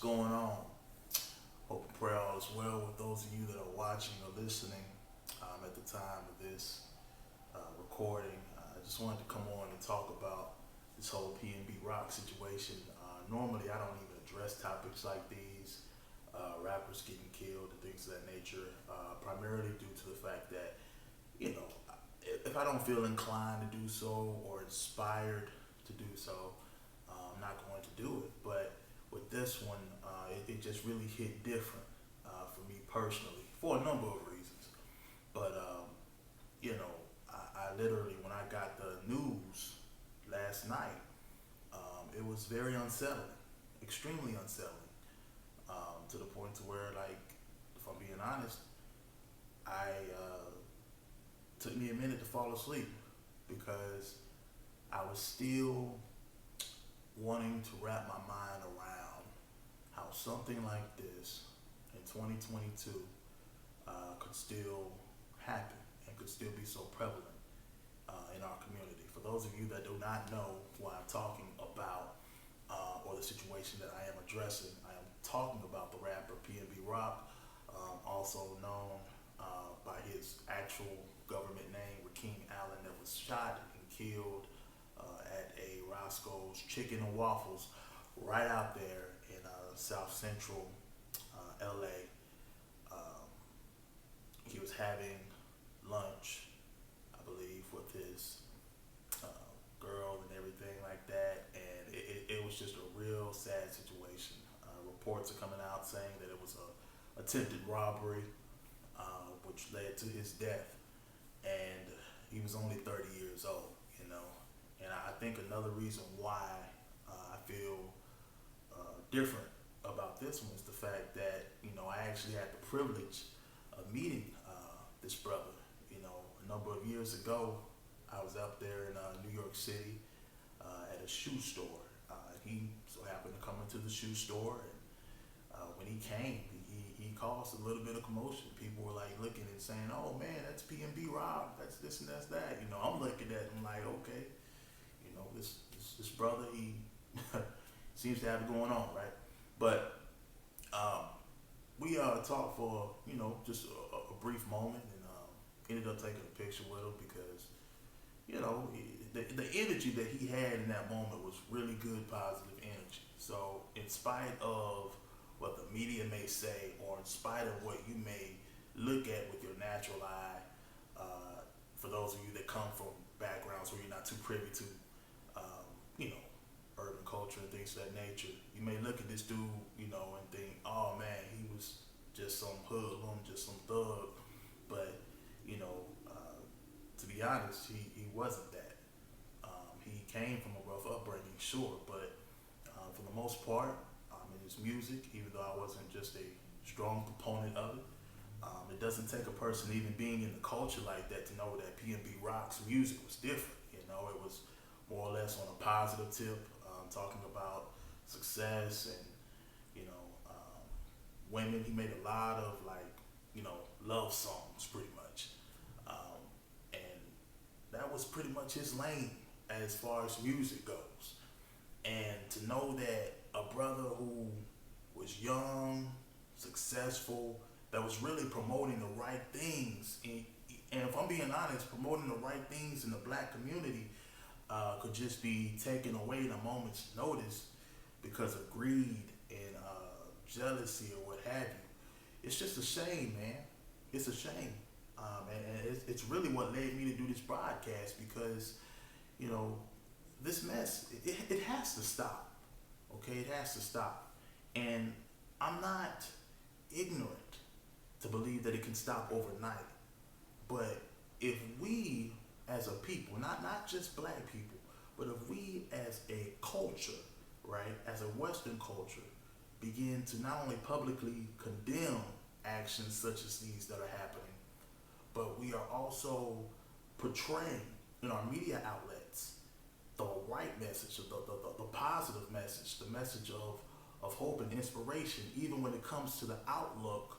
going on? Hope and pray all is well with those of you that are watching or listening at the time of this recording. I just wanted to come on and talk about this whole PNB Rock situation. Normally, I don't even address topics like these, rappers getting killed and things of that nature, primarily due to the fact that, you know, if I don't feel inclined to do so or inspired to do so, I'm not going to do it. But with this one, it just really hit different for me personally for a number of reasons. But I literally, when I got the news last night, it was very unsettling, extremely unsettling, to the point to where, like, if I'm being honest, I took me a minute to fall asleep because I was still wanting to wrap my mind around how something like this in 2022 could still happen and could still be so prevalent in our community. For those of you that do not know what I'm talking about or the situation that I am addressing, I am talking about the rapper PNB Rock, also known by his actual government name, Rakeem Allen, that was shot and killed at a Roscoe's Chicken and Waffles right out there in South Central LA. He was having lunch, I believe, with his girl and everything like that, and it was just a real sad situation. Reports are coming out saying that it was a attempted robbery, which led to his death, and he was only 30 years old, you know. And I think another reason why I feel different about this one is the fact that, you know, I actually had the privilege of meeting this brother. You know, a number of years ago, I was up there in New York City at a shoe store. He so happened to come into the shoe store, and when he came, he caused a little bit of commotion. People were like looking and saying, "Oh man, that's PNB Rock. That's this and that's that." You know, I'm looking at him like, okay, you know, this brother, he seems to have it going on, right? But we talked for, you know, just a brief moment, and ended up taking a picture with him because, you know, the energy that he had in that moment was really good, positive energy. So in spite of what the media may say, or in spite of what you may look at with your natural eye, for those of you that come from backgrounds where you're not too privy to, you know, urban culture and things of that nature, you may look at this dude, you know, and think, oh man, he was just some hoodlum, just some thug. But, you know, to be honest, he wasn't that. He came from a rough upbringing, sure, but for the most part, in his music, even though I wasn't just a strong proponent of it, it doesn't take a person even being in the culture like that to know that PNB Rock's music was different. You know, it was more or less on a positive tip, talking about success and, you know, women. He made a lot of, like, you know, love songs pretty much. And that was pretty much his lane as far as music goes. And to know that a brother who was young, successful, that was really promoting the right things, and if I'm being honest, promoting the right things in the black community, could just be taken away in a moment's notice because of greed and jealousy or what have you. It's just a shame, man. It's a shame. And it's really what led me to do this broadcast because, you know, this mess, it has to stop. Okay, it has to stop. And I'm not ignorant to believe that it can stop overnight. But if we as a people, not just black people, but if we as a culture, right, as a Western culture, begin to not only publicly condemn actions such as these that are happening, but we are also portraying in our media outlets the right message, the positive message, the message of hope and inspiration, even when it comes to the outlook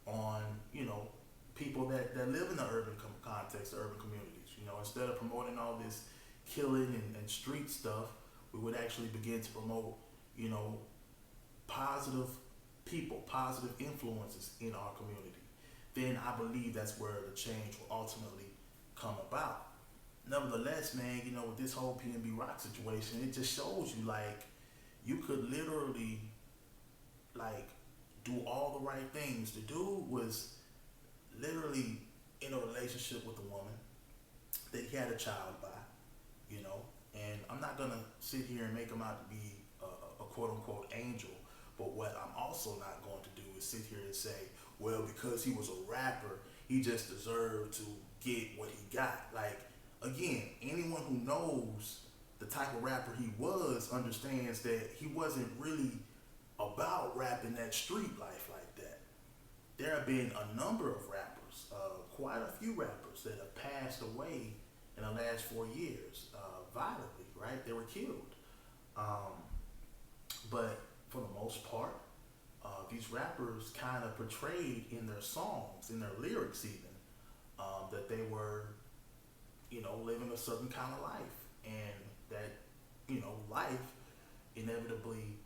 on, you know, people that live in the urban context, the urban communities. You know, instead of promoting all this killing and street stuff, we would actually begin to promote, you know, positive people, positive influences in our community, then I believe that's where the change will ultimately come about. Nevertheless, man, with this whole PNB Rock situation, it just shows you like you could literally like do all the right things. The dude was literally in a relationship with a woman that he had a child by, you know, and I'm not gonna sit here and make him out to be a quote unquote angel, but what I'm also not going to do is sit here and say, well, because he was a rapper, he just deserved to get what he got. Like, again, anyone who knows the type of rapper he was understands that he wasn't really about rapping that street life like that. There have been a number of rappers, quite a few rappers that have passed away in the last 4 years, violently, right? They were killed. But for the most part, these rappers kind of portrayed in their songs, in their lyrics even, that they were, living a certain kind of life. And that, life inevitably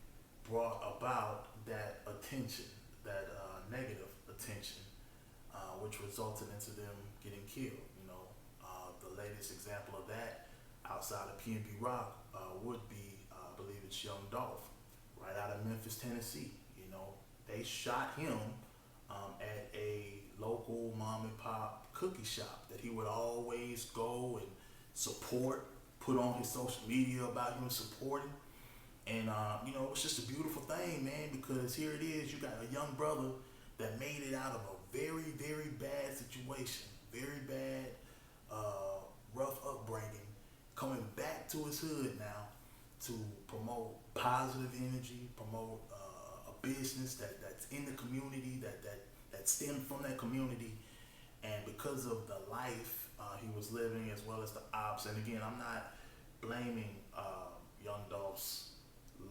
brought about that attention, that negative attention, which resulted into them getting killed. The latest example of that outside of PNB Rock would be, I believe it's Young Dolph, right out of Memphis, Tennessee. They shot him at a local mom and pop cookie shop that he would always go and support, put on his social media about him supporting. And, it's just a beautiful thing, man, because here it is, you got a young brother that made it out of a very, very bad situation, very bad, rough upbringing, coming back to his hood now to promote positive energy, promote a business that's in the community, that stemmed from that community. And because of the life he was living as well as the ops, and again, I'm not blaming Young Dolph's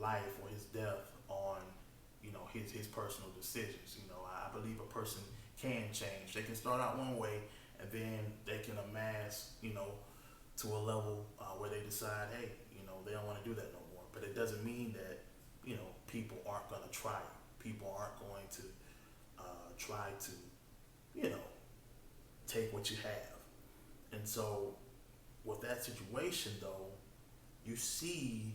life or his death on his personal decisions. I believe a person can change. They can start out one way and then they can amass to a level where they decide, hey, they don't want to do that no more. But it doesn't mean that people aren't going to try it. People aren't going to try to take what you have. And so with that situation though, you see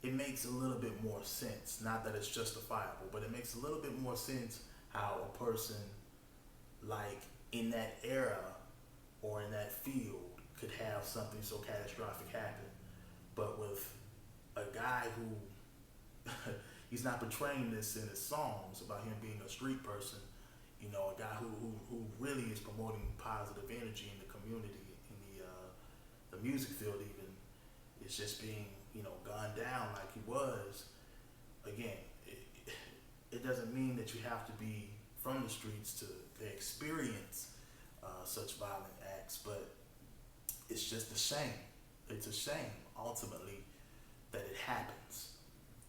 it makes a little bit more sense. Not that it's justifiable, but it makes a little bit more sense how a person like in that era or in that field could have something so catastrophic happen. But with a guy who he's not portraying this in his songs about him being a street person, a guy who really is promoting positive energy in the community, in the music field even, is just being, gone down like he was. Again, it doesn't mean that you have to be from the streets to experience such violent acts, but it's just a shame. It's a shame, ultimately, that it happens.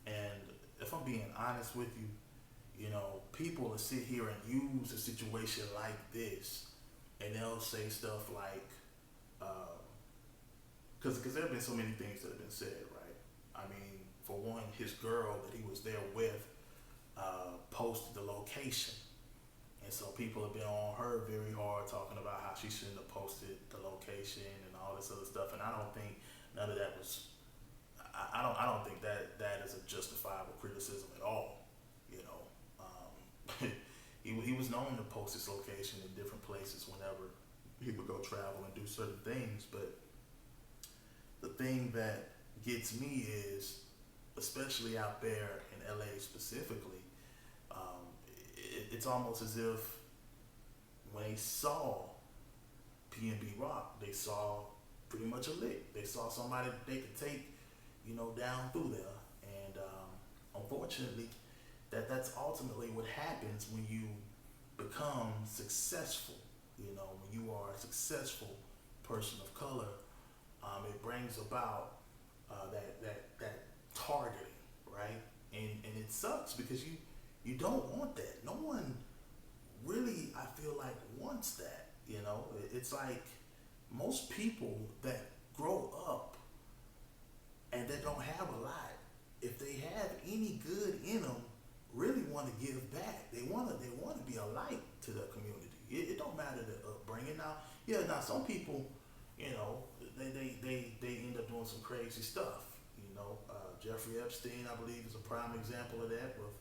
And if I'm being honest with you, people will sit here and use a situation like this, and they'll say stuff like, because there have been so many things that have been said, right? I mean, for one, his girl that he was there with posted the location. And so people have been on her very hard, talking about how she shouldn't have posted the location and all this other stuff. And I don't think none of that was, I don't think that is a justifiable criticism at all. He was known to post his location in different places whenever he would go travel and do certain things. But the thing that gets me is, especially out there in LA specifically, it's almost as if when they saw PNB Rock, they saw pretty much a lick. They saw somebody that they could take, down through there. And unfortunately, that's ultimately what happens when you become successful. When you are a successful person of color, it brings about that targeting, right? And it sucks because you don't want that. No one really, I feel like, wants that. It's like most people that grow up and that don't have a lot, if they have any some people, you know, they end up doing some crazy stuff. You know, Jeffrey Epstein, I believe, is a prime example of that with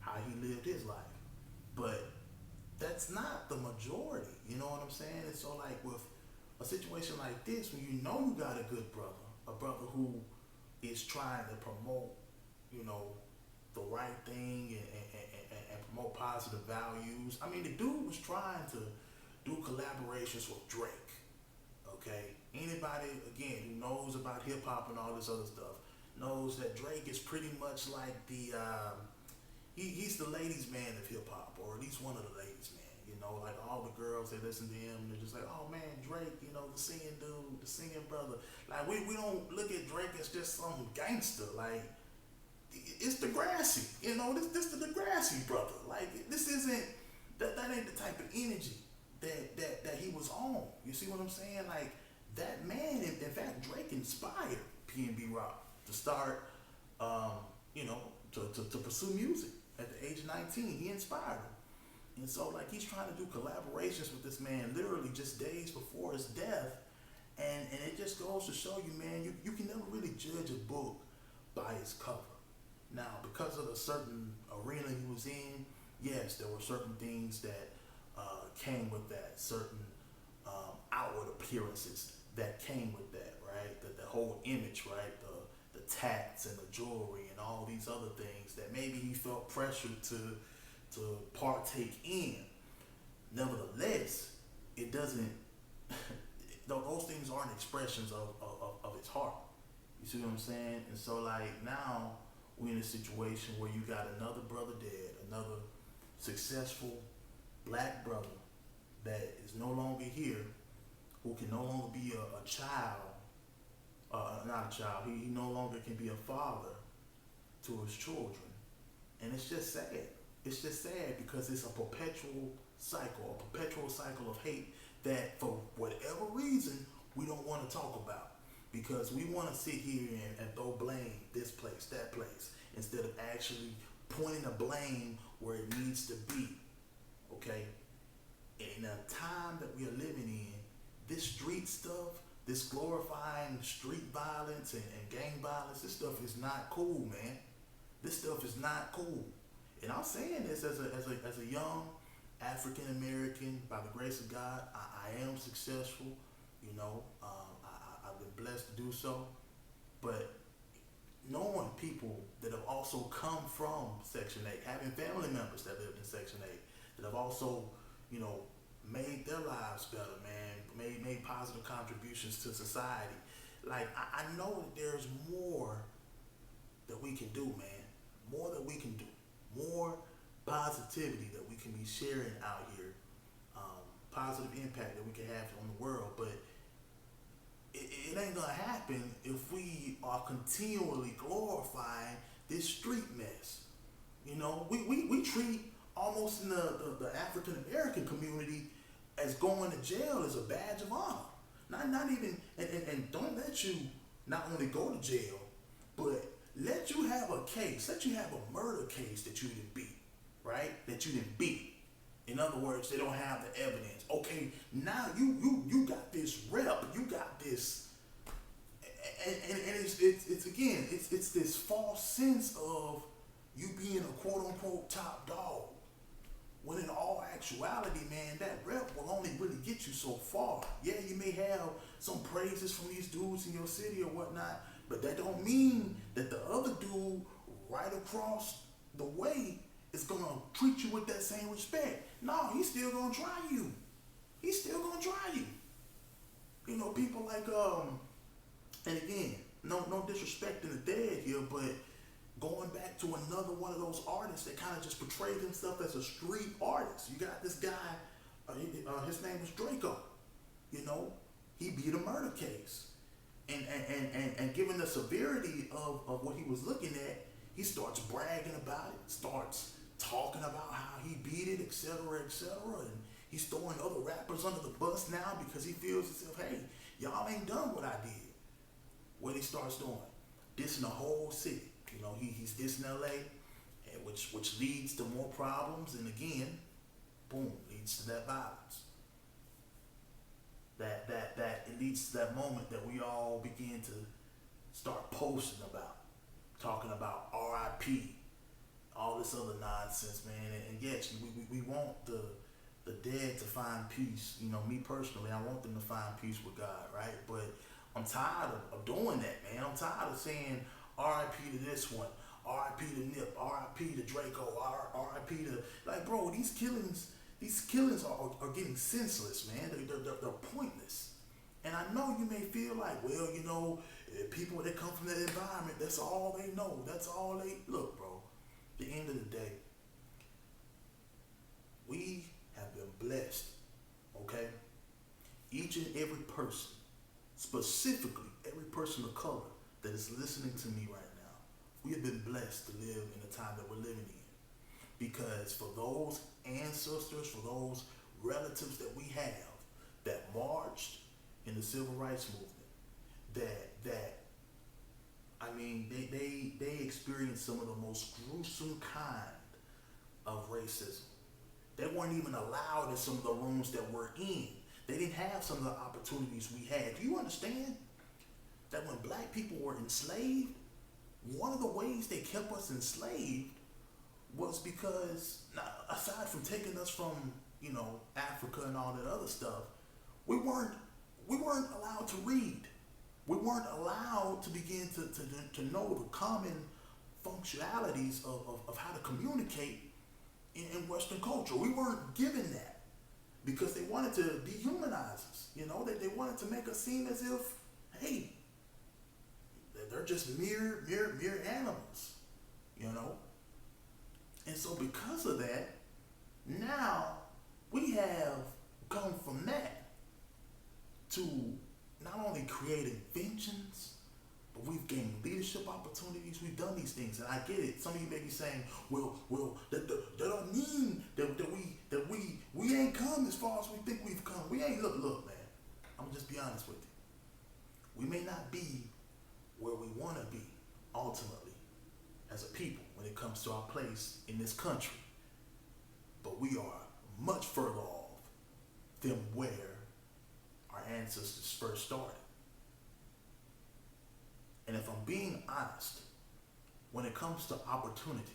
how he lived his life. But that's not the majority. You know what I'm saying? And so, like with a situation like this, when you know you got a good brother, a brother who is trying to promote, you know, the right thing and promote positive values. I mean, the dude was trying to do collaborations with Drake. Okay, anybody again who knows about hip hop and all this other stuff knows that Drake is pretty much like the he's the ladies' man of hip hop, or at least one of the ladies' man. You know, like all the girls they listen to him, they're just like, oh man, Drake, you know, the singing dude, the singing brother. Like we don't look at Drake as just some gangster. Like it's Degrassi, you know, this the Degrassi brother. Like this isn't that ain't the type of energy that he was on. You see what I'm saying? Like that man, in fact, Drake inspired PNB Rock to start, you know, to pursue music at the age of 19. He inspired him. And so, like, he's trying to do collaborations with this man literally just days before his death. And it just goes to show you, man, you can never really judge a book by its cover. Now, because of the certain arena he was in, yes, there were certain things that came with that, certain outward appearances that came with that, right? The whole image, right? The tats and the jewelry and all these other things that maybe he felt pressured to partake in. Nevertheless, it doesn't, those things aren't expressions of his heart. You see what I'm saying? And so, like, now we're in a situation where you got another brother dead, another successful black brother that is no longer here, who can no longer be a child, not a child, he no longer can be a father to his children. And it's just sad. It's just sad because it's a perpetual cycle of hate that for whatever reason we don't want to talk about, because we want to sit here and throw blame this place, that place, instead of actually pointing the blame where it needs to be. Okay? In a time that we are living in, this street stuff, this glorifying street violence and gang violence, this stuff is not cool, man. This stuff is not cool. And I'm saying this as a young African American, by the grace of God. I am successful, you know. I've been blessed to do so. But knowing people that have also come from Section 8, having family members that lived in Section 8, that have also, you know, made their lives better, man, made positive contributions to society. Like, I know that there's more that we can do, man. More that we can do. More positivity that we can be sharing out here. Positive impact that we can have on the world. But it ain't gonna happen if we are continually glorifying this street mess. You know, we treat almost in the African American community as going to jail as a badge of honor. Not even, and don't let you not only go to jail, but let you have a case, let you have a murder case that you didn't beat, right? That you didn't beat. In other words, they don't have the evidence. Okay, now you got this rep, you got this, and it's again, it's this false sense of you being a quote unquote top dog. When in all actuality, man, that rep will only really get you so far. Yeah, you may have some praises from these dudes in your city or whatnot, but that don't mean that the other dude right across the way is gonna treat you with that same respect. No, he's still gonna try you. He's still gonna try you. You know, people like and again, no disrespecting the dead here, but going back to another one of those artists that kind of just portrayed himself as a street artist. You got this guy, his name is Draco. You know, he beat a murder case. And given the severity of what he was looking at, he starts bragging about it, starts talking about how he beat it, etc., etc. And he's throwing other rappers under the bus now because he feels as if, hey, y'all ain't done what I did. What he starts doing, dissing the whole city. You know, he's dissing LA, and which leads to more problems, and again, boom, leads to that violence. that it leads to that moment that we all begin to start posting about, talking about RIP, all this other nonsense, man. And yes, we want the dead to find peace. You know, me personally, I want them to find peace with God, right? But I'm tired of doing that, man. I'm tired of saying RIP to this one, RIP to Nip, RIP to Draco, RIP to, like, bro, these killings are getting senseless, man. They're pointless. And I know you may feel like, well, you know, people that come from that environment, that's all they know. That's all they, look, bro, at the end of the day, we have been blessed, okay? Each and every person, specifically every person of color that is listening to me right now, we have been blessed to live in the time that we're living in. Because for those ancestors, for those relatives that we have that marched in the civil rights movement, that I mean, they experienced some of the most gruesome kind of racism. They weren't even allowed in some of the rooms that we're in. They didn't have some of the opportunities we had. Do you understand that when black people were enslaved, one of the ways they kept us enslaved was because, aside from taking us from, you know, Africa and all that other stuff, we weren't allowed to read. We weren't allowed to begin to know the common functionalities of how to communicate in Western culture. We weren't given that because they wanted to dehumanize us. You know, they wanted to make us seem as if, hey, they're just mere animals, you know? And so because of that, now we have come from that to not only create inventions, but we've gained leadership opportunities. We've done these things, and I get it. Some of you may be saying, "Well, that don't mean that we ain't come as far as we think we've come. We ain't look, man. I'm gonna just be honest with you. We may not be where we want to be ultimately as a people when it comes to our place in this country, but we are much further off than where our ancestors first started. And if I'm being honest, when it comes to opportunity,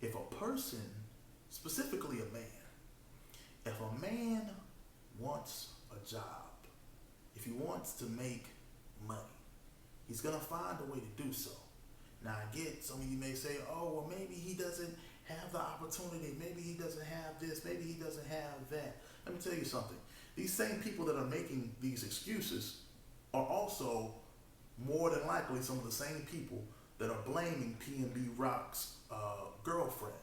if a person, specifically a man, if a man wants a job, if he wants to make money, he's going to find a way to do so. Now, I get some of you may say, oh, well, maybe he doesn't have the opportunity. Maybe he doesn't have this. Maybe he doesn't have that. Let me tell you something. These same people that are making these excuses are also more than likely some of the same people that are blaming PNB Rock's girlfriend.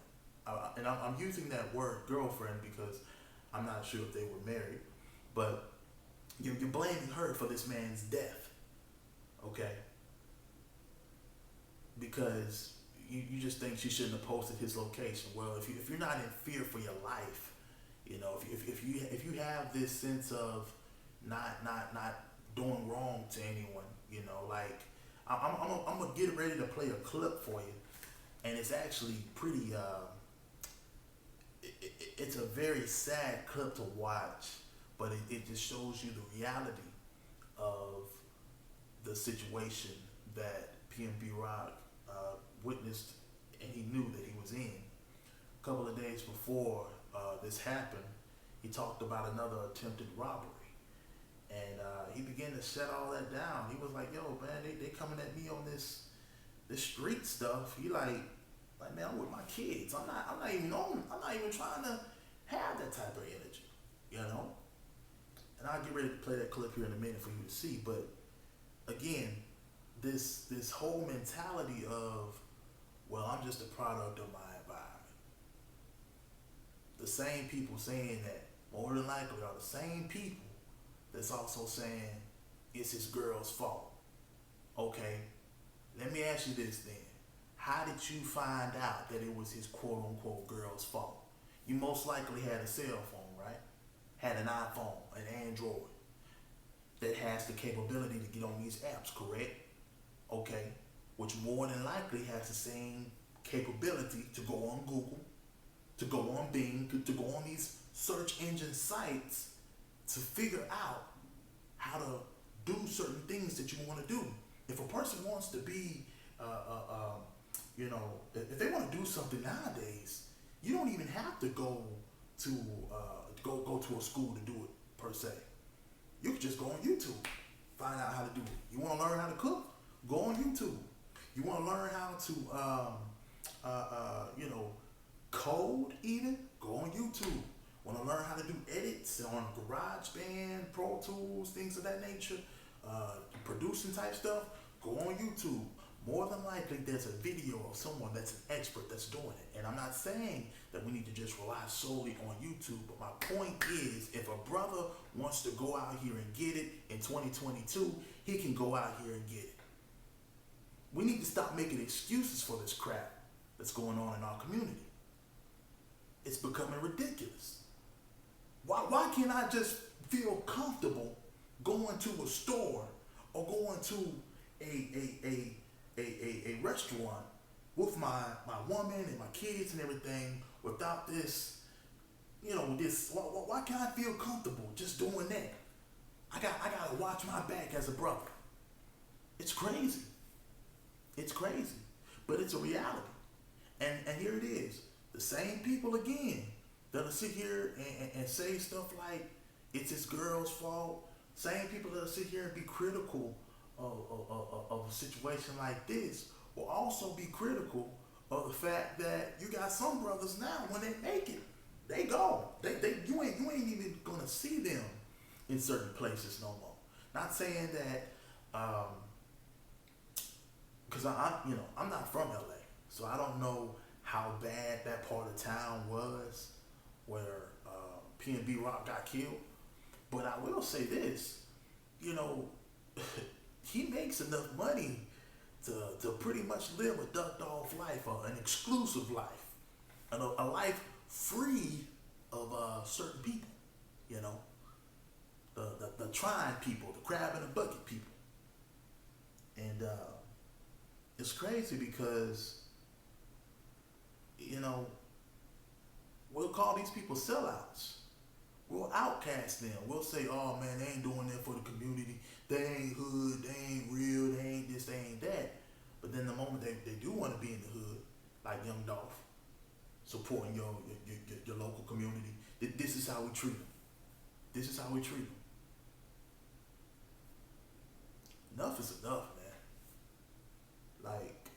And I'm using that word girlfriend because I'm not sure if they were married, but you're blaming her for this man's death, okay? Because you just think she shouldn't have posted his location. Well, if you're not in fear for your life, you know, if you have this sense of not doing wrong to anyone, you know, like I'm gonna get ready to play a clip for you, and it's actually pretty. It's a very sad clip to watch, but it just shows you the reality of the situation that PNB Rock witnessed, and he knew that he was in. A couple of days before this happened, he talked about another attempted robbery. And he began to shut all that down. He was like, yo, man, they coming at me on this street stuff. He like, man, I'm with my kids. I'm not even trying to have that type of energy, you know? And I'll get ready to play that clip here in a minute for you to see. But again, this whole mentality of, well, I'm just a product of my environment. The same people saying that more than likely are the same people that's also saying it's his girl's fault. Okay, let me ask you this then. How did you find out that it was his quote unquote girl's fault? You most likely had a cell phone, right? Had an iPhone, an Android that has the capability to get on these apps, correct? Okay, which more than likely has the same capability to go on Google, to go on Bing, to go on these search engine sites to figure out how to do certain things that you want to do. If a person wants to be, if they want to do something nowadays, you don't even have to go to go to a school to do it per se. You can just go on YouTube, find out how to do it. You want to learn how to cook? Go on YouTube. You want to learn how to, code even? Go on YouTube. Want to learn how to do edits on GarageBand, Pro Tools, things of that nature, producing type stuff? Go on YouTube. More than likely, there's a video of someone that's an expert that's doing it. And I'm not saying that we need to just rely solely on YouTube, but my point is, if a brother wants to go out here and get it in 2022, he can go out here and get it. We need to stop making excuses for this crap that's going on in our community. It's becoming ridiculous. Why can't I just feel comfortable going to a store or going to a restaurant with my woman and my kids and everything without this, why can't I feel comfortable just doing that? I gotta watch my back as a brother. It's crazy. It's crazy. But it's a reality. And here it is. The same people again that'll sit here and say stuff like it's this girl's fault. Same people that'll sit here and be critical of a situation like this will also be critical of the fact that you got some brothers now, when they make it, they go. You ain't even gonna see them in certain places no more. Not saying that because I'm not from LA, so I don't know how bad that part of town was where PNB Rock got killed. But I will say this, he makes enough money to pretty much live a ducked off life, an exclusive life, a life free of certain people, the trying people, the crab in the bucket people. And it's crazy because, we'll call these people sellouts. We'll outcast them. We'll say, oh man, they ain't doing that for the community. They ain't hood, they ain't real, they ain't this, they ain't that. But then the moment they do want to be in the hood, like Young Dolph, supporting your local community, this is how we treat them. This is how we treat them. Enough is enough, man. Like,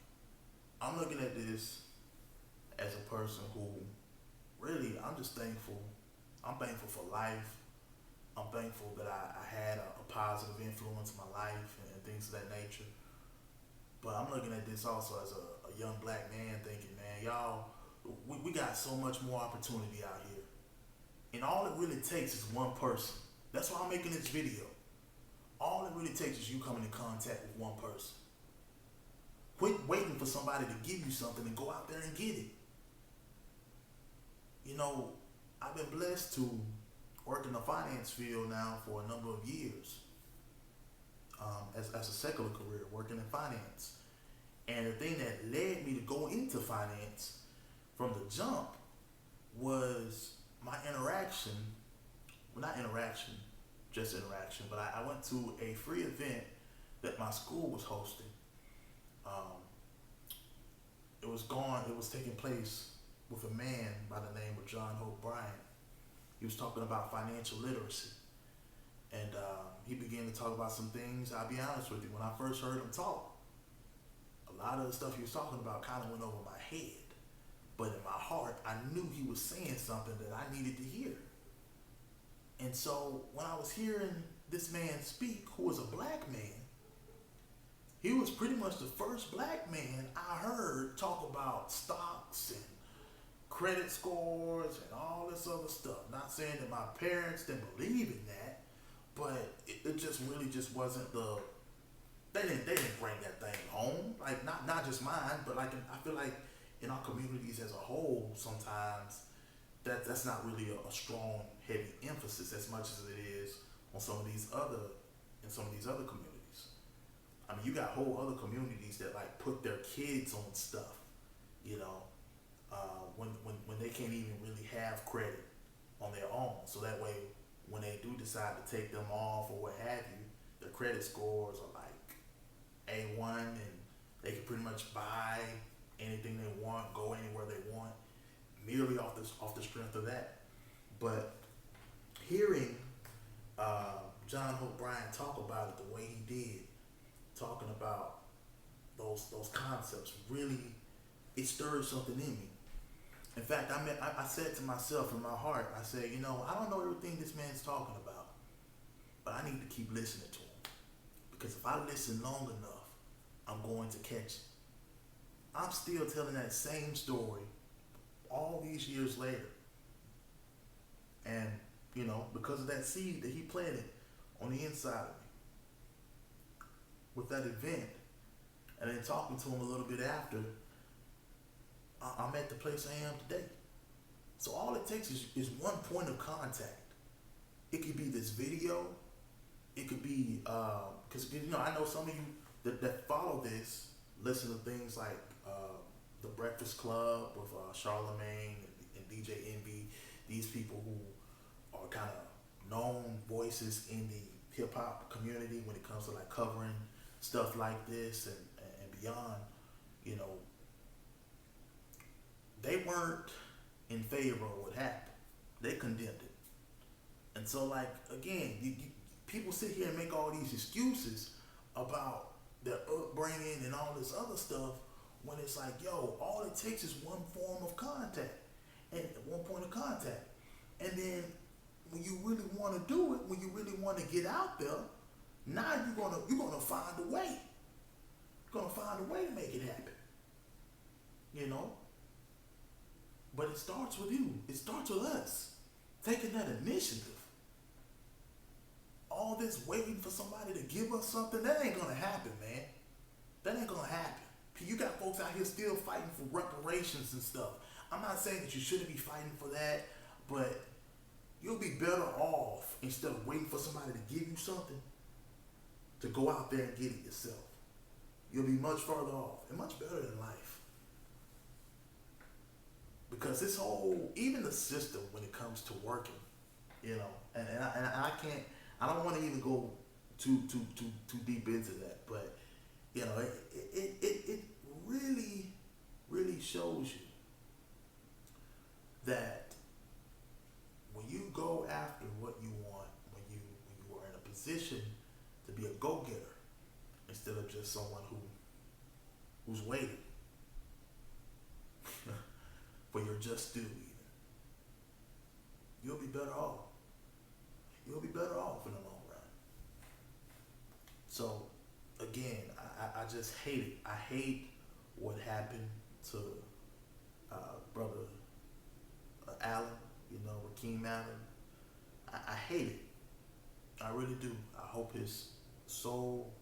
I'm looking at this as a person who, really, I'm just thankful. I'm thankful for life. I'm thankful that I had a positive influence in my life and things of that nature. But I'm looking at this also as a young black man thinking, man, y'all, we got so much more opportunity out here. And all it really takes is one person. That's why I'm making this video. All it really takes is you coming in contact with one person. Quit waiting for somebody to give you something and go out there and get it. I've been blessed to work in the finance field now for a number of years, as a secular career, working in finance. And the thing that led me to go into finance from the jump was my interaction, well, not interaction, just interaction, but I went to a free event that my school was hosting. It was taking place with a man by the name of John Hope Bryant. He was talking about financial literacy. And he began to talk about some things. I'll be honest with you, when I first heard him talk, a lot of the stuff he was talking about kind of went over my head. But in my heart, I knew he was saying something that I needed to hear. And so when I was hearing this man speak, who was a black man, he was pretty much the first black man I heard talk about stocks and credit scores and all this other stuff. Not saying that my parents didn't believe in that, but it just really just wasn't they didn't bring that thing home. Like not just mine, but like I feel like in our communities as a whole, sometimes that's not really a strong, heavy emphasis as much as it is on some of these other communities. I mean, you got whole other communities that like put their kids on stuff, when they can't even really have credit on their own. So that way, when they do decide to take them off or what have you, their credit scores are like A1, and they can pretty much buy anything they want, go anywhere they want, merely off the strength of that. But hearing John Hope Bryant talk about it the way he did, talking about those concepts, really, it stirred something in me. In fact, I said to myself in my heart, I said, I don't know everything this man's talking about, but I need to keep listening to him. Because if I listen long enough, I'm going to catch it. I'm still telling that same story all these years later. And, because of that seed that he planted on the inside of me with that event, and then talking to him a little bit after, I'm at the place I am today. So all it takes is one point of contact. It could be this video. It could be, because I know some of you that follow this, listen to things like The Breakfast Club with Charlamagne and DJ Envy. These people who are kind of known voices in the hip hop community when it comes to like covering stuff like this and beyond. They weren't in favor of what happened. They condemned it. And so, like, again, people sit here and make all these excuses about their upbringing and all this other stuff when it's like, all it takes is one form of contact and one point of contact. And then when you really want to do it, when you really want to get out there, now you're gonna find a way. You're gonna find a way to make it happen. But it starts with you. It starts with us taking that initiative. All this waiting for somebody to give us something, that ain't gonna happen, man. That ain't gonna happen. You got folks out here still fighting for reparations and stuff. I'm not saying that you shouldn't be fighting for that, but you'll be better off, instead of waiting for somebody to give you something, to go out there and get it yourself. You'll be much further off and much better in life. Because this whole, even the system when it comes to working, and I don't want to even go too deep into that, but it really shows you that when you go after what you want, when you are in a position to be a go-getter instead of just someone who's waiting for your just due, even, you'll be better off. You'll be better off in the long run. So again, I just hate it. I hate what happened to brother Allen, Rakeem Allen. I hate it. I really do. I hope his soul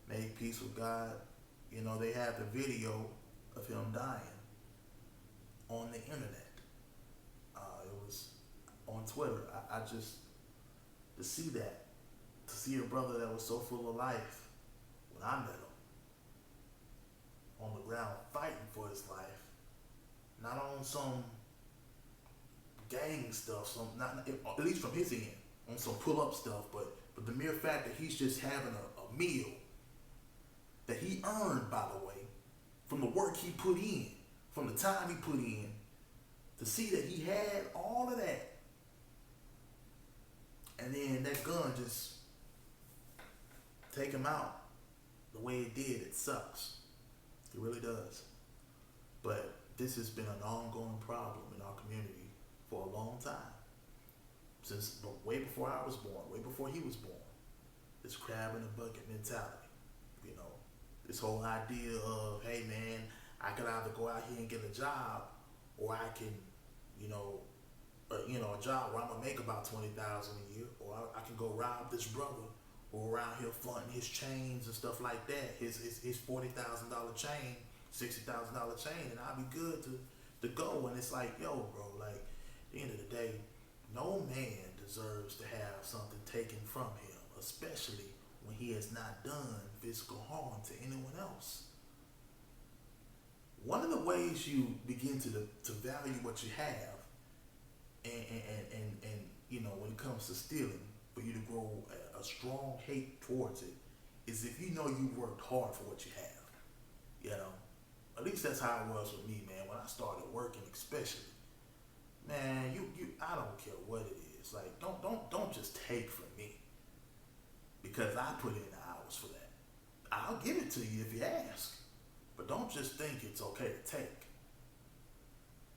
made peace with God. They have the video of him dying on the internet. It was on Twitter. I just, to see that, to see a brother that was so full of life when I met him, on the ground fighting for his life, not on some gang stuff, at least from his end, on some pull-up stuff, but the mere fact that he's just having a meal that he earned, by the way, from the work he put in, from the time he put in, to see that he had all of that, and then that gun just take him out the way it did. It sucks. It really does. But this has been an ongoing problem in our community for a long time. Since way before I was born, way before he was born. This crab in a bucket mentality. This whole idea of, hey man, I could either go out here and get a job, or I can, a job where I'm gonna make about $20,000 a year, or I can go rob this brother who around here flaunting his chains and stuff like that, his $40,000 chain, $60,000 chain, and I'll be good to go. And it's like, yo, bro, like, at the end of the day, no man deserves to have something taken from him, especially when he has not done physical harm to anyone else. One of the ways you begin to value what you have and when it comes to stealing, for you to grow a strong hate towards it, is if you know you worked hard for what you have. You know, at least that's how it was with me, man. When I started working, especially, man, I don't care what it is. Like, don't just take from me because I put in the hours for that. I'll give it to you if you ask, but don't just think it's okay to take,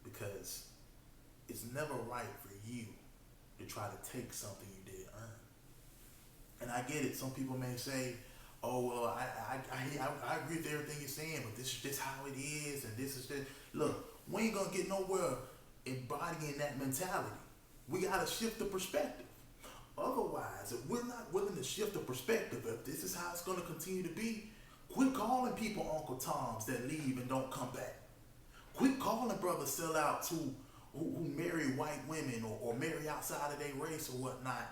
because it's never right for you to try to take something you didn't earn. And I get it. Some people may say, "Oh well, I agree with everything you're saying, but this is just how it is, and this is just." Look, we ain't gonna get nowhere embodying that mentality. We gotta shift the perspective. Otherwise, if we're not willing to shift the perspective, if this is how it's gonna continue to be, quit calling people Uncle Toms that leave and don't come back. Quit calling brothers sellouts who marry white women or marry outside of their race or whatnot.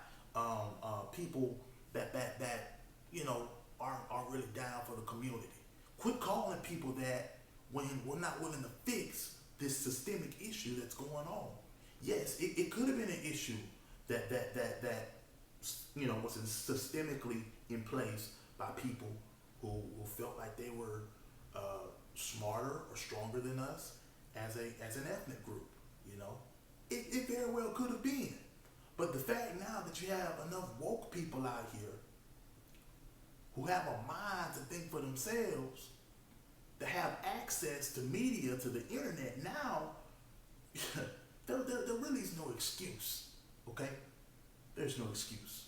People that aren't really down for the community. Quit calling people that when we're not willing to fix this systemic issue that's going on. Yes, it could have been an issue that was systemically in place by people who felt like they were smarter or stronger than us as an ethnic group. It very well could have been. But the fact now that you have enough woke people out here who have a mind to think for themselves, to have access to media, to the internet now, there really is no excuse, okay? There's no excuse.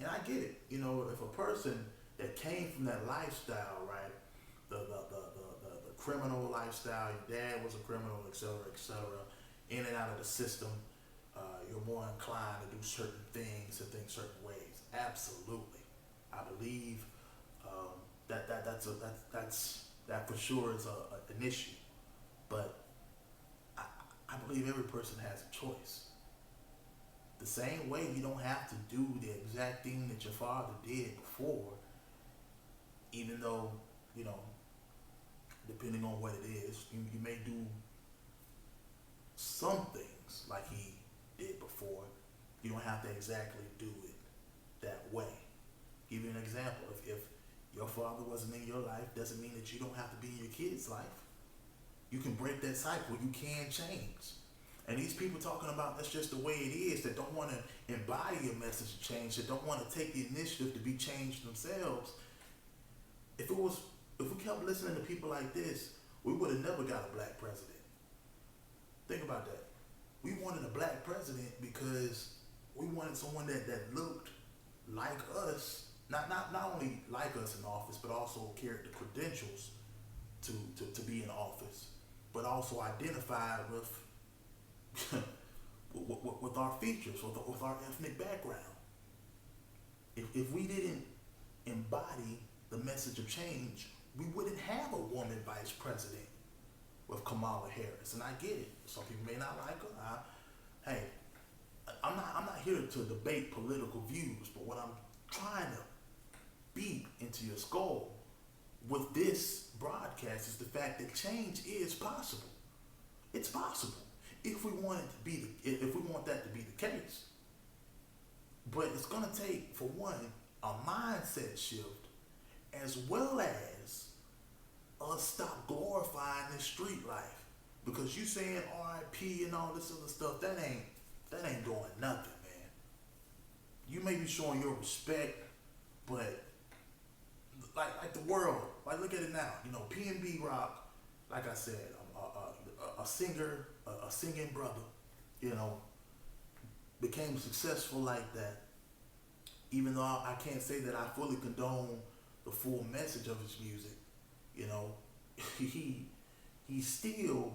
And I get it. If a person that came from that lifestyle, right, the criminal lifestyle, your dad was a criminal, et cetera, in and out of the system, you're more inclined to do certain things and think certain ways. Absolutely. I believe that for sure is an issue. But I believe every person has a choice. The same way you don't have to do the exact thing that your father did before, even though, depending on what it is, you may do some things like he did before. You don't have to exactly do it that way. Give you an example. If your father wasn't in your life, doesn't mean that you don't have to be in your kid's life. You can break that cycle. You can change. And these people talking about that's just the way it is, that don't want to embody a message of change, that don't want to take the initiative to be changed themselves. If we kept listening to people like this, we would have never got a black president. Think about that. We wanted a black president because we wanted someone that looked like us, not only like us in office, but also carried the credentials to be in office, but also identified with with our features, with our ethnic background. If we didn't embody the message of change, we wouldn't have a woman vice president with Kamala Harris. And I get it. Some people may not like her. I'm not here to debate political views, but what I'm trying to beat into your skull with this broadcast is the fact that change is possible. It's possible if we want that to be the case. But it's gonna take, for one, a mindset shift, as well as us stop glorifying this street life. Because you saying RIP and all this other stuff, that ain't doing nothing, man. You may be showing your respect, but like the world, like look at it now. PNB Rock, like I said, a singer, a singing brother, became successful like that. Even though I can't say that I fully condone the full message of his music, he still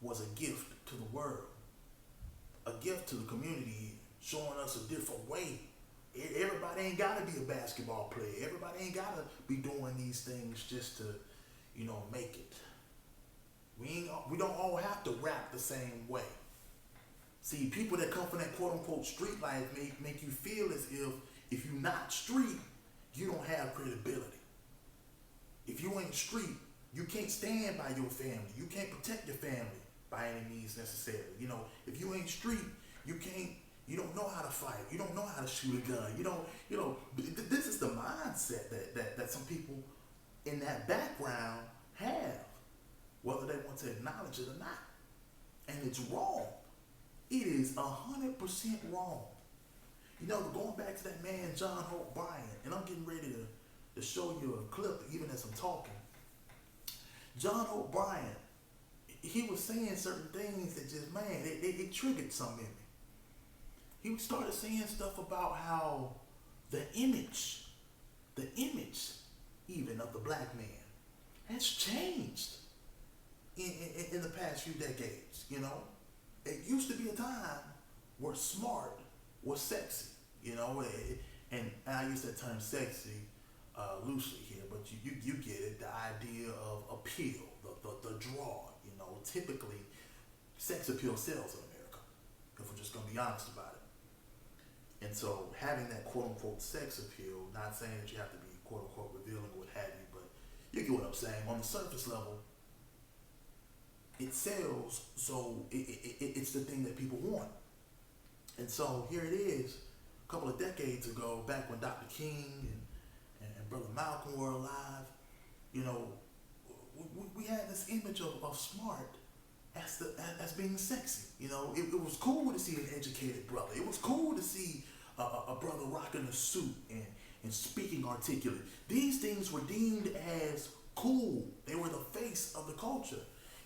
was a gift to the world, a gift to the community, showing us a different way. Everybody ain't gotta be a basketball player. Everybody ain't gotta be doing these things just to, make it. We don't all have to rap the same way. See, people that come from that quote unquote street life make you feel as if you're not street, you don't have credibility. If you ain't street, you can't stand by your family. You can't protect your family by any means necessary. If you ain't street, you can't You don't know how to fight. You don't know how to shoot a gun. You don't, this is the mindset that some people in that background have, whether they want to acknowledge it or not. And it's wrong. It is 100% wrong. Going back to that man, John Hope Bryant, and I'm getting ready to show you a clip even as I'm talking. John Hope Bryant, he was saying certain things that just, man, it triggered something in me. He started saying stuff about how the image even of the black man has changed in the past few decades. It used to be a time where smart was sexy, and I use that term sexy loosely here, but you get it, the idea of appeal, the draw. Typically sex appeal sells in America, if we're just going to be honest about it. And so having that quote unquote sex appeal, not saying that you have to be quote unquote revealing or what have you, but you get what I'm saying. On the surface level, it sells, so it's the thing that people want. And so here it is, a couple of decades ago, back when Dr. King and Brother Malcolm were alive, we had this image of smart as being sexy. It was cool to see an educated brother. It was cool to see a brother rocking a suit and speaking articulate. These things were deemed as cool. They were the face of the culture.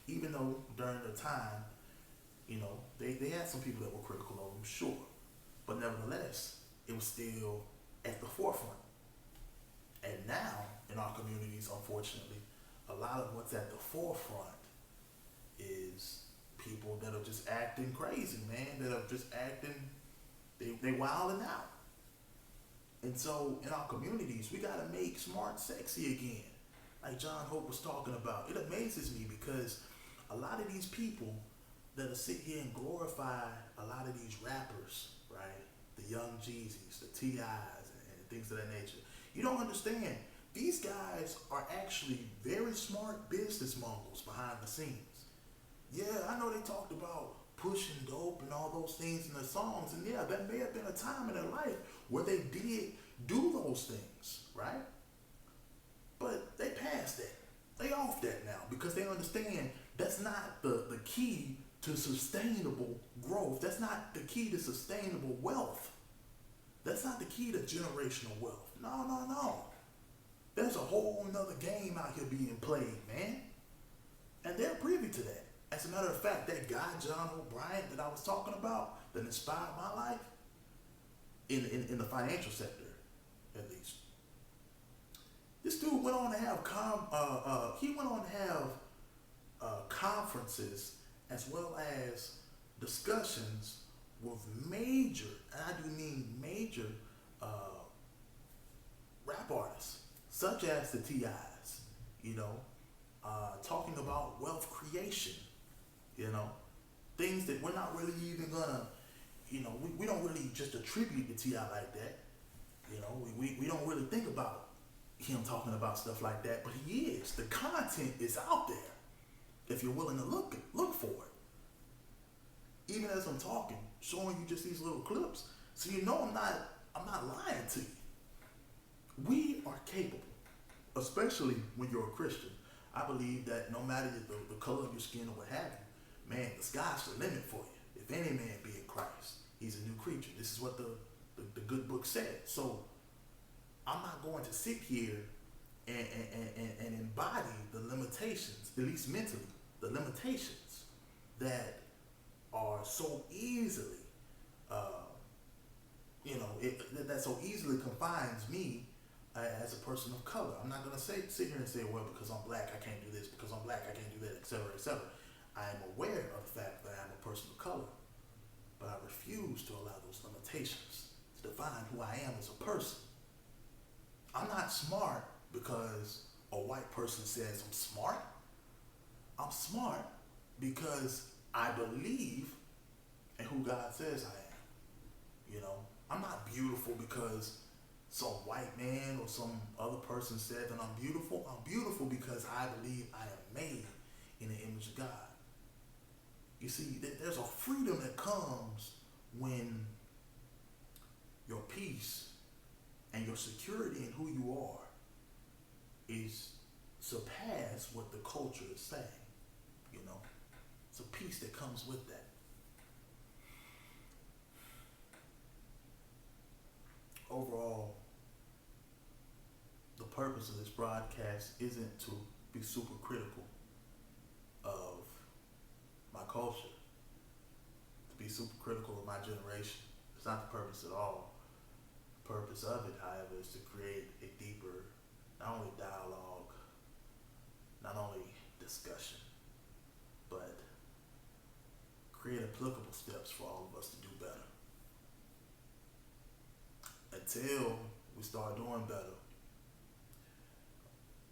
Even though during the time, they had some people that were critical of them, sure. But nevertheless, it was still at the forefront. And now, in our communities, unfortunately, a lot of what's at the forefront is people that are just acting crazy, man, that are just acting, they wilding out. And so, in our communities, we gotta make smart sexy again. Like John Hope was talking about. It amazes me because a lot of these people that'll sit here and glorify a lot of these rappers, right? The Young Jeezys, the T.I.s, and things of that nature. You don't understand. These guys are actually very smart business mongols behind the scenes. Yeah, I know they talked about pushing dope and all those things in their songs, and yeah, that may have been a time in their life where they did do those things, right? But they passed that. They off that now because they understand that's not the key to sustainable growth. That's not the key to sustainable wealth. That's not the key to generational wealth. No. There's a whole nother game out here being played, man. And they're privy to that. As a matter of fact, that guy, John O'Brien, that I was talking about, that inspired my life, in the financial sector, at least. This dude went on to have conferences as well as discussions with major, and I do mean major, rap artists, such as the T.I.s, talking about wealth creation, things that we're not really even gonna, we don't really just attribute to T.I. like that. We don't really think about him talking about stuff like that, but he is. The content is out there if you're willing to look for it. Even as I'm talking, showing you just these little clips, so I'm not lying to you. We are capable, especially when you're a Christian. I believe that no matter the color of your skin or what have you, man, the sky's the limit for you. If any man be in Christ, he's a new creature. This is what the good book said. So I'm not going to sit here and embody the limitations, at least mentally, the limitations that are so easily, that so easily confines me as a person of color. I'm not going to sit here and say, well, because I'm black, I can't do this, because I'm black, I can't do that, etc., etc. I am aware of the fact that I'm a person of color, but I refuse to allow those limitations to define who I am as a person. I'm not smart because a white person says I'm smart. I'm smart because I believe in who God says I am. I'm not beautiful because some white man or some other person said that I'm beautiful. I'm beautiful because I believe I am made in the image of God. You see, there's a freedom that comes when your peace and your security in who you are is surpass what the culture is saying. You know, it's a peace that comes with that. Overall, the purpose of this broadcast isn't to be super critical of my culture, to be super critical of my generation. It's not the purpose at all. The purpose of it, however, is to create a deeper, not only dialogue, not only discussion, but create applicable steps for all of us to do better. Until we start doing better,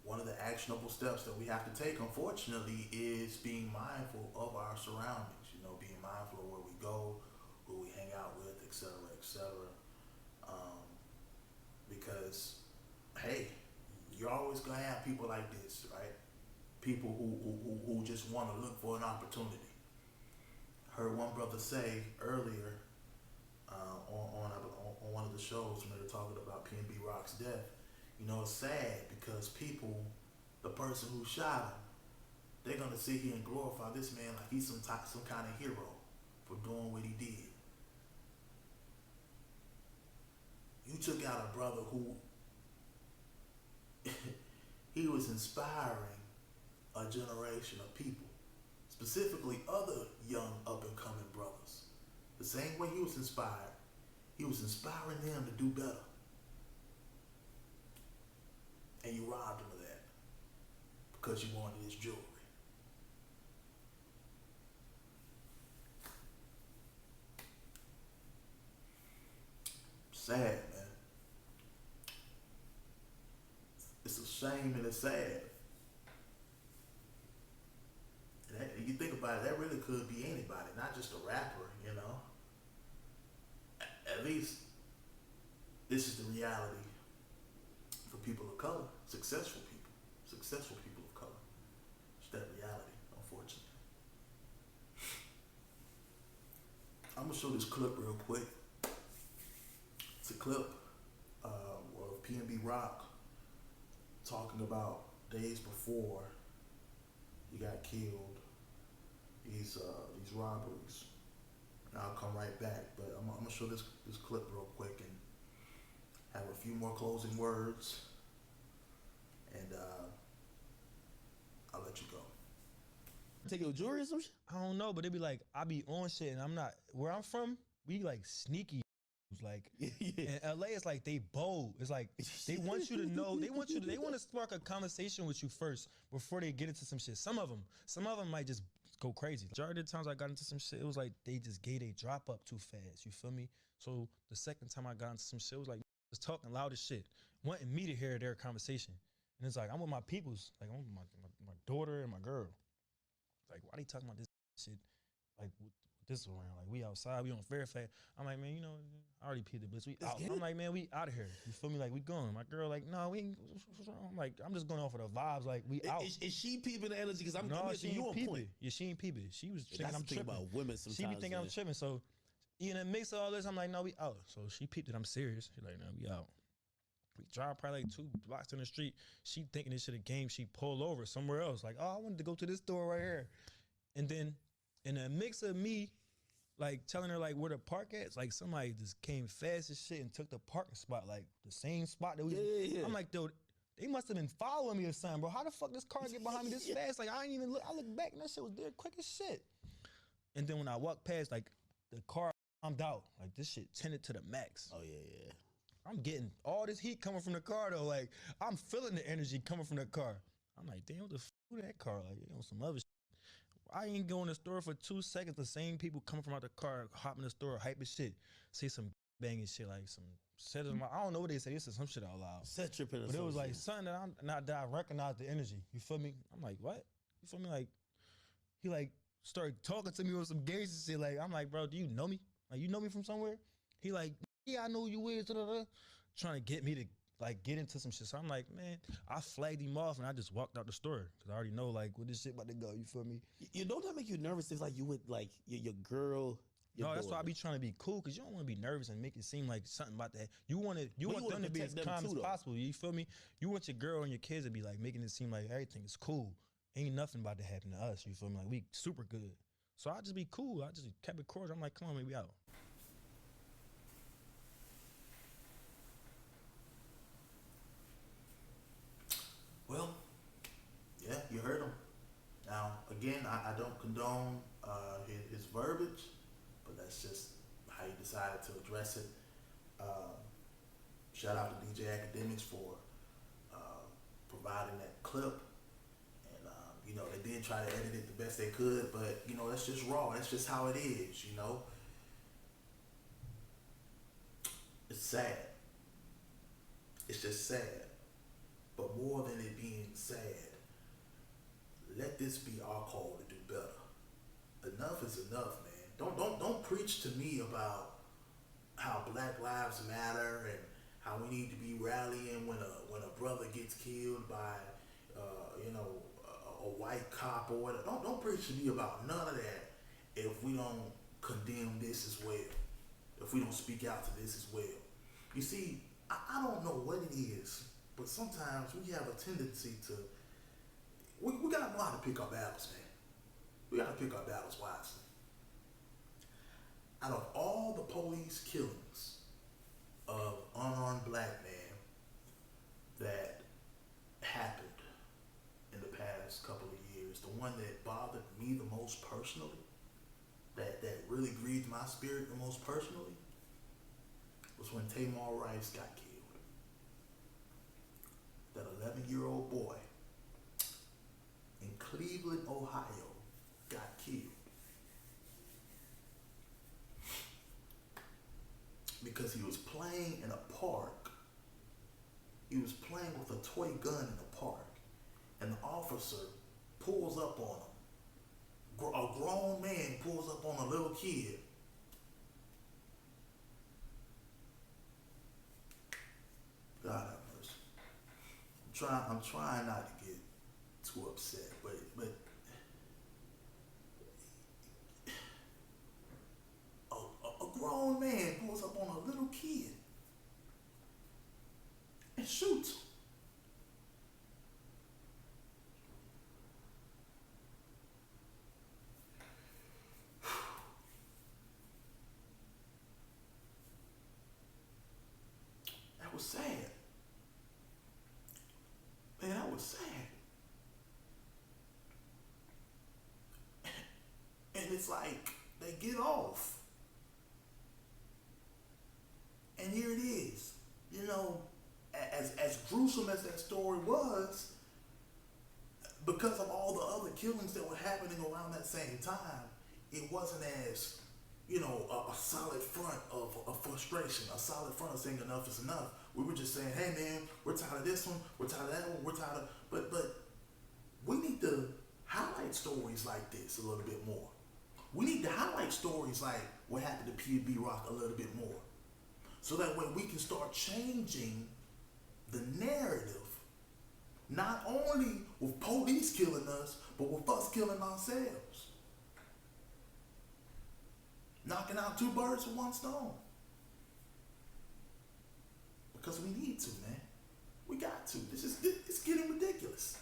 one of the actionable steps that we have to take, unfortunately, is being mindful of our surroundings. You know, being mindful of where we go, who we hang out with, et cetera, et cetera. Because, hey, you're always gonna have people like this, right? People who just want to look for an opportunity. Heard one brother say earlier on one of the shows when they were talking about PNB Rock's death. You know, it's sad because people, the person who shot him, they're gonna sit here and glorify this man like he's some kind of hero for doing what he did. You took out a brother who he was inspiring a generation of people, specifically other young up and coming brothers. The same way he was inspiring them to do better. And you robbed him of that because you wanted his jewelry. Sad, man. It's a shame and it's sad. And you think about it, that really could be anybody, not just a rapper, you know. At least this is the reality for people of color, successful people of color. It's that reality, unfortunately. I'm gonna show this clip real quick. It's a clip of PNB Rock talking about days before he got killed, these robberies. And I'll come right back, but I'm gonna show this clip real quick and have a few more closing words, and I'll let you go. Take your jewelry or some shit? I don't know, but it be like, I be on shit and I'm not, where I'm from, we like sneaky. Like, in LA, it's like they bold. It's like, they want you to know, they want to spark a conversation with you first before they get into some shit. Some of them might just go crazy. Majority of the times I got into some shit, it was like they just gave a drop up too fast. You feel me? So the second time I got into some shit, it was like, was talking loud as shit, wanting me to hear their conversation. And it's like, I'm with my peoples, like I'm with my daughter and my girl. Like, why they talking about this shit? Like, this around, like we outside, we on Fairfax. I'm like, man, you know, I already peed the blitz. We out. I'm like, man, we out of here. You feel me? Like we going. My girl, like, no, we ain't. I'm like, I'm just going off of the vibes. Like we out. Is she peeping the energy? Because I'm she you on peep point. it. Yeah, she ain't peep it. She was thinking I'm tripping. About women sometimes. She be thinking I'm tripping. So, in the mix of all this, I'm like, no, we out. So she peeped it. I'm serious. She like, no, we out. We drive probably like 2 blocks in the street. She thinking this shit a game. She pull over somewhere else. Like, oh, I wanted to go to this store right here. And then in the mix of me, like telling her like where the park at, it's like somebody just came fast as shit and took the parking spot, like the same spot that we. Yeah. I'm like, dude, they must have been following me or something, bro. How the fuck this car get behind me this fast? Like I ain't even look. I look back and that shit was there quick as shit. And then when I walked past, like the car, I'm out. Like this shit tinted to the max. Oh yeah. I'm getting all this heat coming from the car though. Like I'm feeling the energy coming from the car. I'm like, damn, what the fuck that car? Like, you know, some other shit. I ain't go in the store for 2 seconds. The same people coming from out the car, hop in the store, hype as shit, say some banging shit like some set. I don't know what they say. This is some shit out loud. Set tripping. But it was like something that I recognized the energy. You feel me? I'm like, what? You feel me? Like he like started talking to me on some gangster shit. Like I'm like, bro, do you know me? Like you know me from somewhere? He like, yeah, I know who you is. Trying to get me to like get into some shit. So I'm like, man, I flagged him off and I just walked out the store because I already know like where this shit about to go. You feel me? You know that make you nervous? It's like you with like your girl No, that's why I be trying to be cool, because you don't want to be nervous and make it seem like something about that. You want them to be as calm as possible. You feel me? You want your girl and your kids to be like making it seem like everything is cool. Ain't nothing about to happen to us. You feel me? Like, we super good. So I just be cool. I just kept it cordial. I'm like, come on, maybe out. Well, yeah, you heard him. Now, again, I don't condone his verbiage, but that's just how he decided to address it. Shout out to DJ Academics for providing that clip. And, they did try to edit it the best they could, but, that's just raw. That's just how it is, It's sad. It's just sad. But more than it being sad, let this be our call to do better. Enough is enough, man. Don't preach to me about how Black Lives Matter and how we need to be rallying when a brother gets killed by a white cop or whatever. Don't preach to me about none of that if we don't condemn this as well. If we don't speak out to this as well. You see, I don't know what it is, but sometimes we have a tendency to we gotta know how to pick our battles, man. We gotta pick our battles wisely. Out of all the police killings of unarmed black men that happened in the past couple of years, the one that bothered me the most personally, that really grieved my spirit the most personally, was when Tamar Rice got killed. That 11-year-old boy in Cleveland, Ohio, got killed because he was playing in a park. He was playing with a toy gun in the park, and the officer pulls up on him. A grown man pulls up on a little kid. God have mercy. I'm trying not to get too upset, but a grown man pulls up on a little kid and shoots him. That was sad. Man, that was sad. And it's like they get off. And here it is. As gruesome as that story was, because of all the other killings that were happening around that same time, it wasn't as, a solid front of frustration, a solid front of saying enough is enough. We were just saying, hey man, we're tired of this one, we're tired of that one, we're tired of, but we need to highlight stories like this a little bit more. We need to highlight stories like what happened to PNB Rock a little bit more. So that way we can start changing the narrative, not only with police killing us, but with us killing ourselves. Knocking out two birds with one stone. Because we need to, man. We got to. It's getting ridiculous.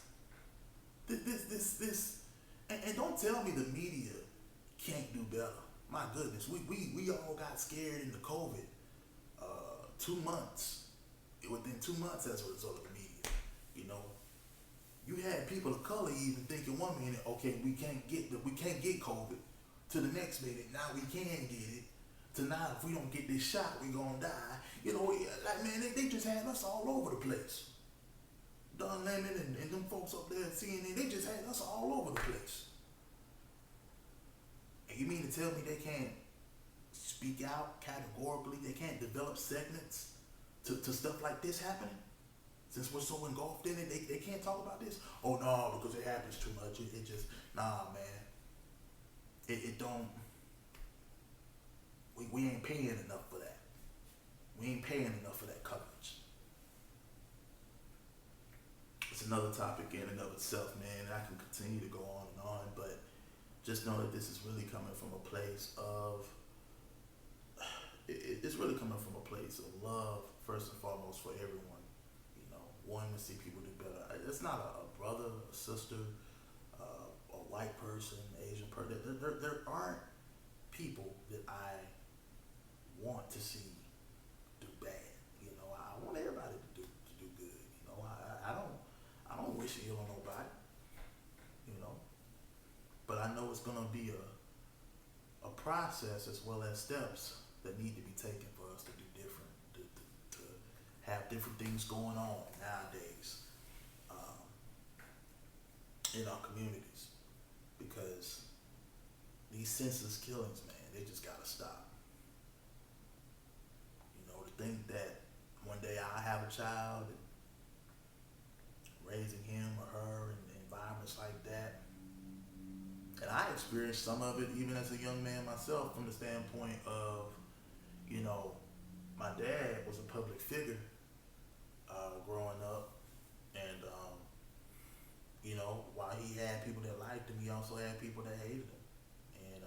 This, and don't tell me the media can't do better. My goodness, we all got scared in the COVID. 2 months. Within 2 months as a result of the media, you had people of color even thinking one minute, okay, we can't get COVID. To the next minute, now we can get it. To now, if we don't get this shot, we gonna die. Like man, they just had us all over the place. Don Lemon and them folks up there at CNN, they just had us all over the place. And you mean to tell me they can't speak out categorically? They can't develop segments to stuff like this happening? Since we're so engulfed in it, they can't talk about this? Oh no, because it happens too much. It just, nah man. It don't, we ain't paying enough for that. We ain't paying enough for that coverage. It's another topic in and of itself, man, and I can continue to go on and on, but just know that this is really coming from a place of it's really coming from a place of love, first and foremost, for everyone. You know, wanting to see people do better. It's not a brother, a sister, a white person, Asian person. There aren't people that I want to see do bad. You know, I want everybody to do good. You know, I don't wish ill on nobody. You know, but I know it's gonna be a process as well as steps that need to be taken for us to do different, to have different things going on nowadays in our communities, because these senseless killings, man, they just gotta stop. You know, to think that one day I have a child and raising him or her in environments like that. And I experienced some of it even as a young man myself, from the standpoint of, you know, my dad was a public figure growing up, and you know, while he had people that liked him, he also had people that hated him, and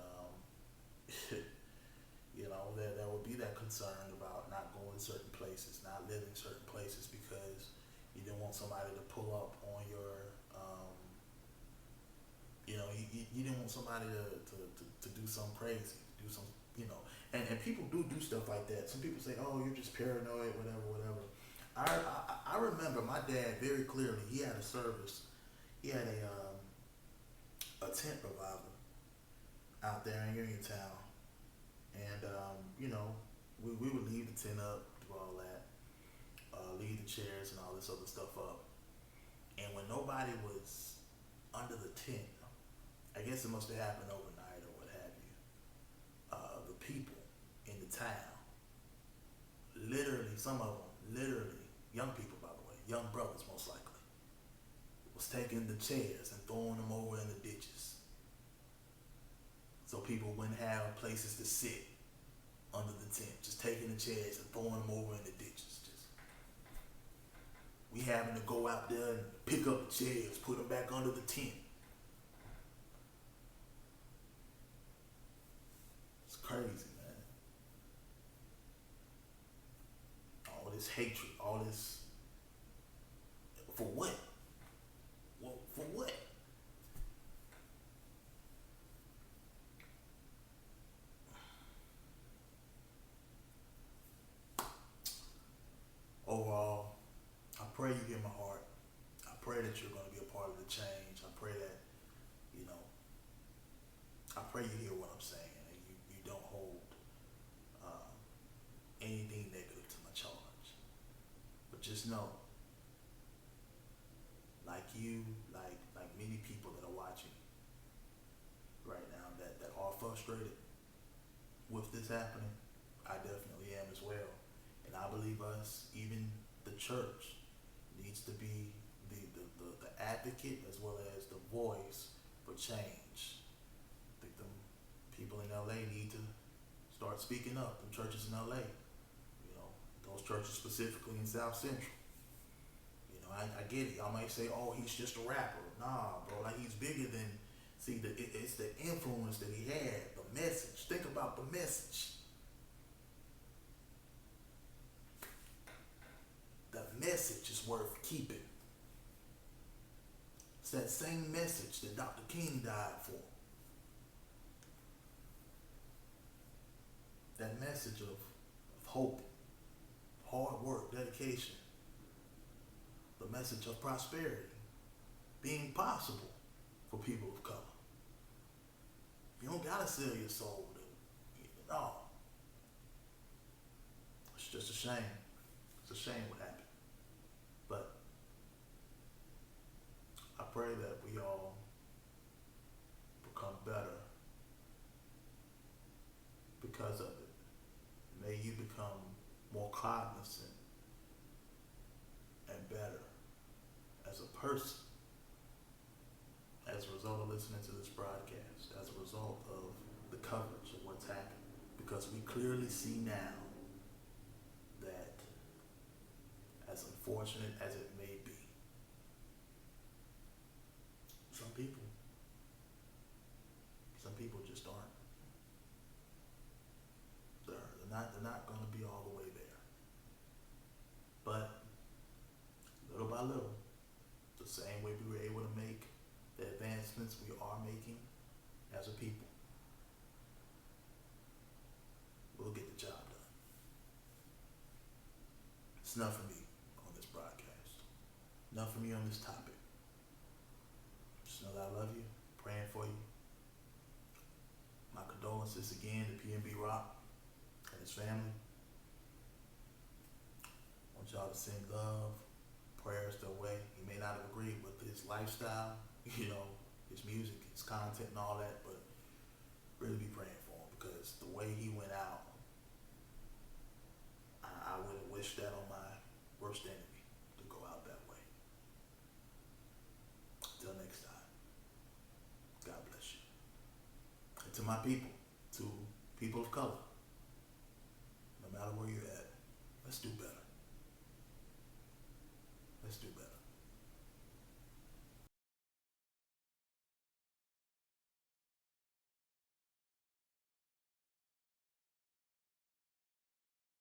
you know, there would be that concern about not going certain places, not living certain places, because you didn't want somebody to pull up on your you know, you didn't want somebody to do something crazy, do some, you know, and people do stuff like that. Some people say, oh, you're just paranoid, whatever. I remember my dad very clearly. He had a service. He had a tent revival out there in Uniontown, and you know, we would leave the tent up, do all that, leave the chairs and all this other stuff up, and when nobody was under the tent, I guess it must have happened overnight or what have you. The people in the town, literally, some of them, young people, by the way, young brothers most likely, was taking the chairs and throwing them over in the ditches, so people wouldn't have places to sit under the tent. Just taking the chairs and throwing them over in the ditches. Just we having to go out there and pick up the chairs, put them back under the tent. Crazy, man. All this hatred, all this, for what? Well, for what? Overall, I pray you hear my heart. I pray that you're going to be a part of the change. I pray that, you know, I pray you hear what I'm saying. Don't hold anything negative to my charge, but just know, like you, like many people that are watching right now that are frustrated with this happening, I definitely am as well, and I believe us, even the church, needs to be the advocate as well as the voice for change. I think the people in LA need to start speaking up. The churches in LA, you know, those churches specifically in South Central. You know, I get it. Y'all might say, "Oh, he's just a rapper." Nah, bro. Like, he's bigger than. See, it's the influence that he had. The message. Think about the message. The message is worth keeping. It's that same message that Dr. King died for. That message of hope, hard work, dedication, the message of prosperity being possible for people of color. You don't gotta sell your soul to, no. It's just a shame. It's a shame what happened. But I pray that we all become better because of it. May you become more cognizant and better as a person as a result of listening to this broadcast, as a result of the coverage of what's happened. Because we clearly see now that, as unfortunate as it may be, some people just aren't. They're advancements we are making as a people, we'll get the job done. It's enough for me on this broadcast. Enough for me on this topic. Just know that I love you, praying for you. My condolences again to PNB Rock and his family. I want y'all to send love, prayers their way. He may not have agreed with his lifestyle, his music, his content and all that, but really be praying for him, because the way he went out, I wouldn't wish that on my worst enemy, to go out that way. Until next time, God bless you. And to my people, to people of color,